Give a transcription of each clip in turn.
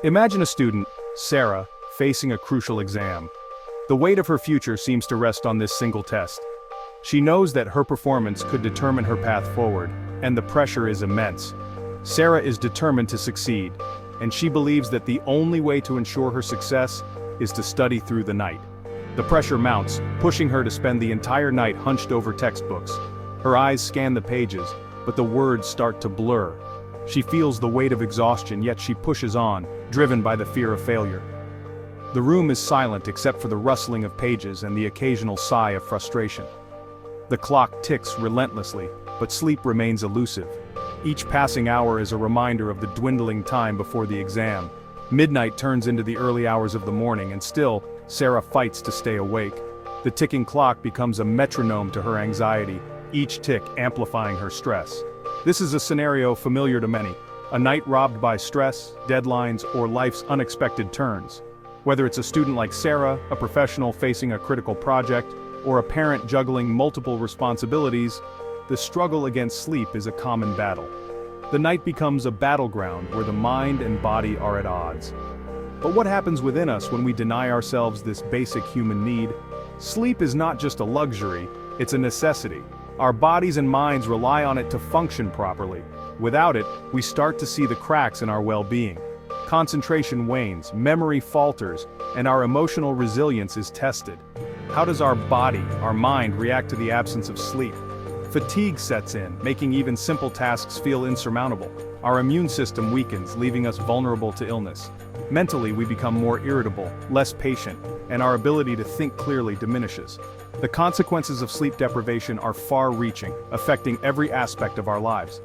Imagine a student, Sarah, facing a crucial exam. The weight of her future seems to rest on this single test. She knows that her performance could determine her path forward, and the pressure is immense. Sarah is determined to succeed, and she believes that the only way to ensure her success is to study through the night. The pressure mounts, pushing her to spend the entire night hunched over textbooks. Her eyes scan the pages, but the words start to blur. She feels the weight of exhaustion, yet she pushes on, driven by the fear of failure. The room is silent except for the rustling of pages and the occasional sigh of frustration. The clock ticks relentlessly, but sleep remains elusive. Each passing hour is a reminder of the dwindling time before the exam. Midnight turns into the early hours of the morning, and still, Sarah fights to stay awake. The ticking clock becomes a metronome to her anxiety, each tick amplifying her stress. This is a scenario familiar to many, a night robbed by stress, deadlines, or life's unexpected turns. Whether it's a student like Sarah, a professional facing a critical project, or a parent juggling multiple responsibilities, the struggle against sleep is a common battle. The night becomes a battleground where the mind and body are at odds. But what happens within us when we deny ourselves this basic human need? Sleep is not just a luxury, it's a necessity. Our bodies and minds rely on it to function properly. Without it, we start to see the cracks in our well-being. Concentration wanes, memory falters, and our emotional resilience is tested. How does our body, our mind, react to the absence of sleep? Fatigue sets in, making even simple tasks feel insurmountable. Our immune system weakens, leaving us vulnerable to illness. Mentally, we become more irritable, less patient, and our ability to think clearly diminishes. The consequences of sleep deprivation are far-reaching, affecting every aspect of our lives.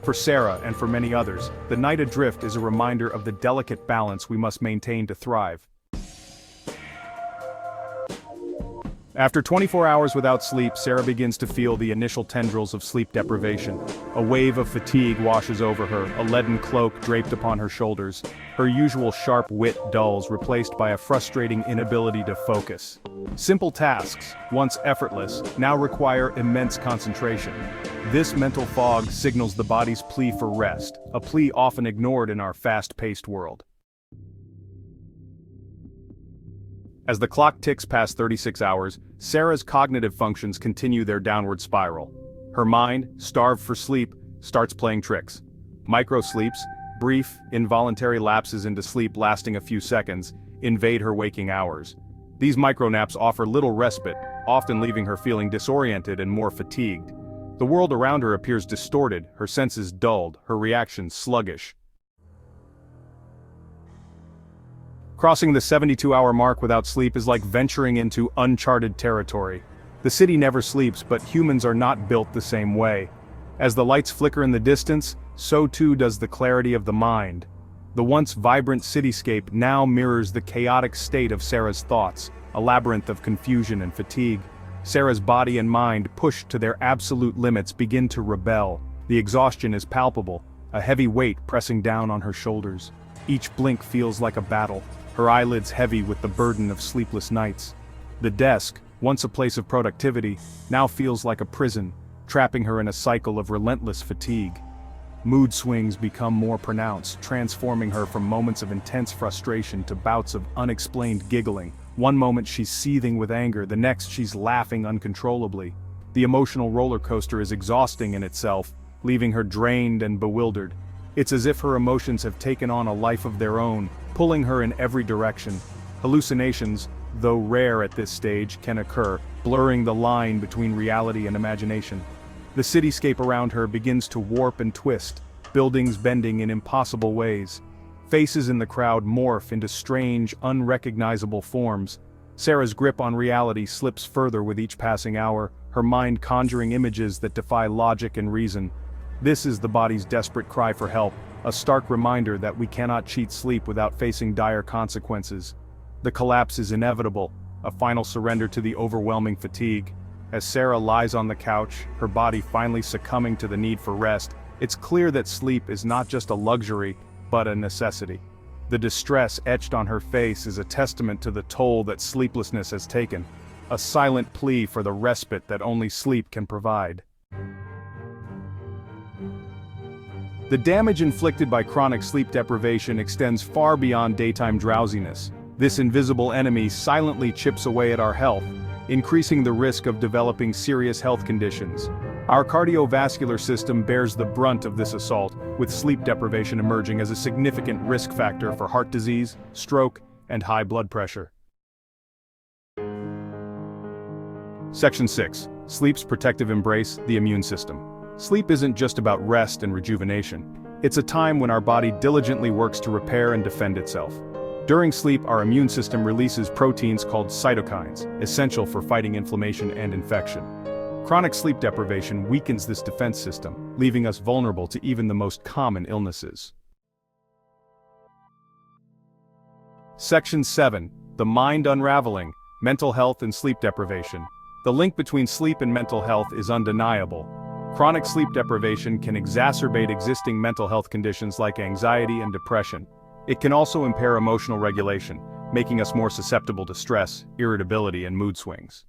For Sarah and for many others, the night adrift is a reminder of the delicate balance we must maintain to thrive. After 24 hours without sleep, Sarah begins to feel the initial tendrils of sleep deprivation. A wave of fatigue washes over her, a leaden cloak draped upon her shoulders. Her usual sharp wit dulls, replaced by a frustrating inability to focus. Simple tasks, once effortless, now require immense concentration. This mental fog signals the body's plea for rest, a plea often ignored in our fast-paced world. As the clock ticks past 36 hours, Sarah's cognitive functions continue their downward spiral. Her mind, starved for sleep, starts playing tricks. Micro-sleeps, brief, involuntary lapses into sleep lasting a few seconds, invade her waking hours. These micronaps offer little respite, often leaving her feeling disoriented and more fatigued. The world around her appears distorted, her senses dulled, her reactions sluggish. Crossing the 72-hour mark without sleep is like venturing into uncharted territory. The city never sleeps, but humans are not built the same way. As the lights flicker in the distance, so too does the clarity of the mind. The once vibrant cityscape now mirrors the chaotic state of Sarah's thoughts, a labyrinth of confusion and fatigue. Sarah's body and mind, pushed to their absolute limits, begin to rebel. The exhaustion is palpable, a heavy weight pressing down on her shoulders. Each blink feels like a battle, her eyelids heavy with the burden of sleepless nights. The desk, once a place of productivity, now feels like a prison, trapping her in a cycle of relentless fatigue. Mood swings become more pronounced, transforming her from moments of intense frustration to bouts of unexplained giggling. One moment she's seething with anger, the next she's laughing uncontrollably. The emotional roller coaster is exhausting in itself, leaving her drained and bewildered. It's as if her emotions have taken on a life of their own, pulling her in every direction. Hallucinations, though rare at this stage, can occur, blurring the line between reality and imagination. The cityscape around her begins to warp and twist, buildings bending in impossible ways. Faces in the crowd morph into strange, unrecognizable forms. Sarah's grip on reality slips further with each passing hour, her mind conjuring images that defy logic and reason. This is the body's desperate cry for help, a stark reminder that we cannot cheat sleep without facing dire consequences. The collapse is inevitable, a final surrender to the overwhelming fatigue. As Sarah lies on the couch, her body finally succumbing to the need for rest, it's clear that sleep is not just a luxury, but a necessity. The distress etched on her face is a testament to the toll that sleeplessness has taken, a silent plea for the respite that only sleep can provide. The damage inflicted by chronic sleep deprivation extends far beyond daytime drowsiness. This invisible enemy silently chips away at our health, increasing the risk of developing serious health conditions. Our cardiovascular system bears the brunt of this assault, with sleep deprivation emerging as a significant risk factor for heart disease, stroke, and high blood pressure. Section 6. Sleep's protective embrace, the immune system. Sleep isn't just about rest and rejuvenation. It's a time when our body diligently works to repair and defend itself. During sleep, our immune system releases proteins called cytokines, essential for fighting inflammation and infection. Chronic sleep deprivation weakens this defense system, leaving us vulnerable to even the most common illnesses. Section 7. The mind unraveling, mental health and sleep deprivation. The link between sleep and mental health is undeniable. Chronic sleep deprivation can exacerbate existing mental health conditions like anxiety and depression. It can also impair emotional regulation, making us more susceptible to stress, irritability, and mood swings.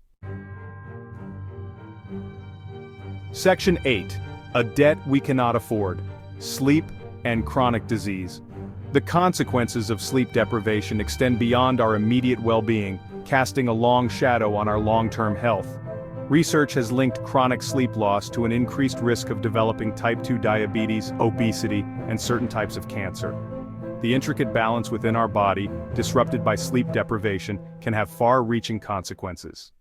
Section 8. A debt we cannot afford. Sleep and chronic disease. The consequences of sleep deprivation extend beyond our immediate well-being, casting a long shadow on our long-term health. Research has linked chronic sleep loss to an increased risk of developing type 2 diabetes, obesity, and certain types of cancer. The intricate balance within our body, disrupted by sleep deprivation, can have far-reaching consequences.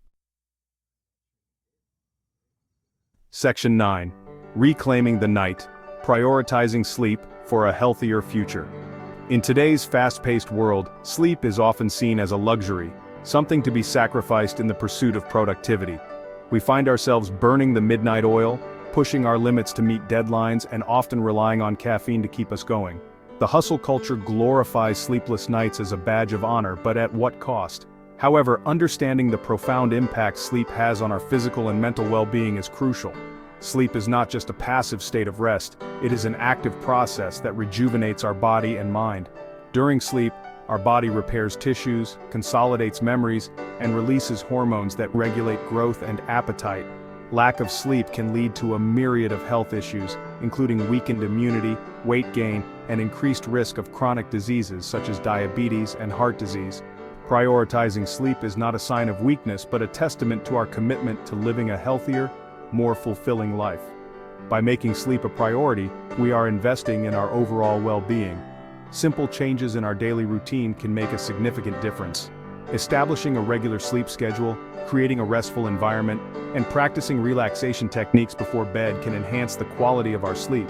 Section 9. Reclaiming the night, prioritizing sleep for a healthier future. In today's fast-paced world, sleep is often seen as a luxury, something to be sacrificed in the pursuit of productivity. We find ourselves burning the midnight oil, pushing our limits to meet deadlines, and often relying on caffeine to keep us going. The hustle culture glorifies sleepless nights as a badge of honor, but at what cost? However, understanding the profound impact sleep has on our physical and mental well-being is crucial. Sleep is not just a passive state of rest, it is an active process that rejuvenates our body and mind. During sleep, our body repairs tissues, consolidates memories, and releases hormones that regulate growth and appetite. Lack of sleep can lead to a myriad of health issues, including weakened immunity, weight gain, and increased risk of chronic diseases such as diabetes and heart disease. Prioritizing sleep is not a sign of weakness but a testament to our commitment to living a healthier, more fulfilling life. By making sleep a priority, we are investing in our overall well-being. Simple changes in our daily routine can make a significant difference. Establishing a regular sleep schedule, creating a restful environment, and practicing relaxation techniques before bed can enhance the quality of our sleep.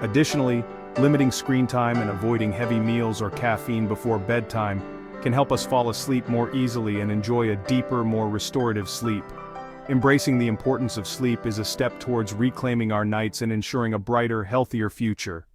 Additionally, limiting screen time and avoiding heavy meals or caffeine before bedtime can help us fall asleep more easily and enjoy a deeper, more restorative sleep. Embracing the importance of sleep is a step towards reclaiming our nights and ensuring a brighter, healthier future.